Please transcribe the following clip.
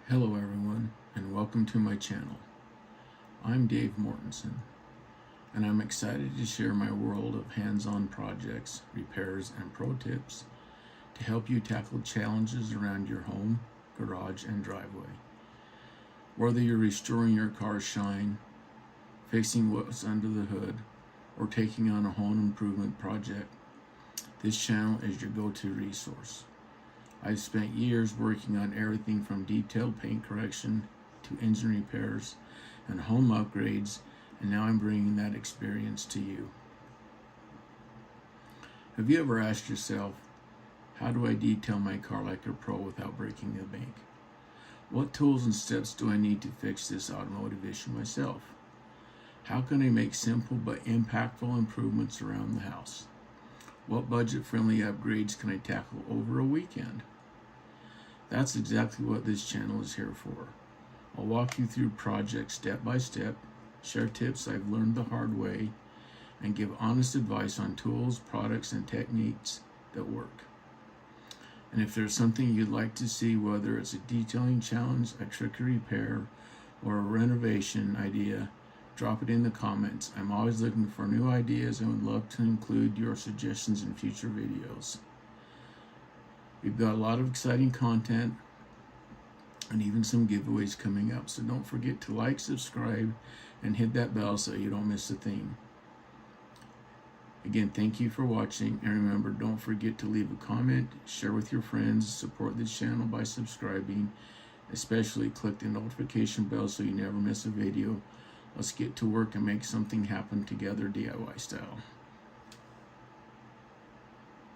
Hello everyone, and welcome to my channel. I'm Dave Mortensen, and I'm excited to share my world of hands-on projects, repairs, and pro tips to help you tackle challenges around your home, garage, and driveway. Whether you're restoring your car's shine, fixing what's under the hood, or taking on a home improvement project, this channel is your go-to resource. I've spent years working on everything from detailed paint correction to engine repairs and home upgrades, and now I'm bringing that experience to you. Have you ever asked yourself, how do I detail my car like a pro without breaking the bank? What tools and steps do I need to fix this automotive issue myself? How can I make simple but impactful improvements around the house? What budget-friendly upgrades can I tackle over a weekend? That's exactly what this channel is here for. I'll walk you through projects step by step, share tips I've learned the hard way, and give honest advice on tools, products, and techniques that work. And if there's something you'd like to see, whether it's a detailing challenge, a tricky repair, or a renovation idea, drop it in the comments. I'm always looking for new ideas and would love to include your suggestions in future videos. We've got a lot of exciting content and even some giveaways coming up, so don't forget to like, subscribe, and hit that bell so you don't miss a thing. Again, thank you for watching, and remember, don't forget to leave a comment, share with your friends, support this channel by subscribing, especially click the notification bell so you never miss a video. Let's get to work and make something happen together DIY style.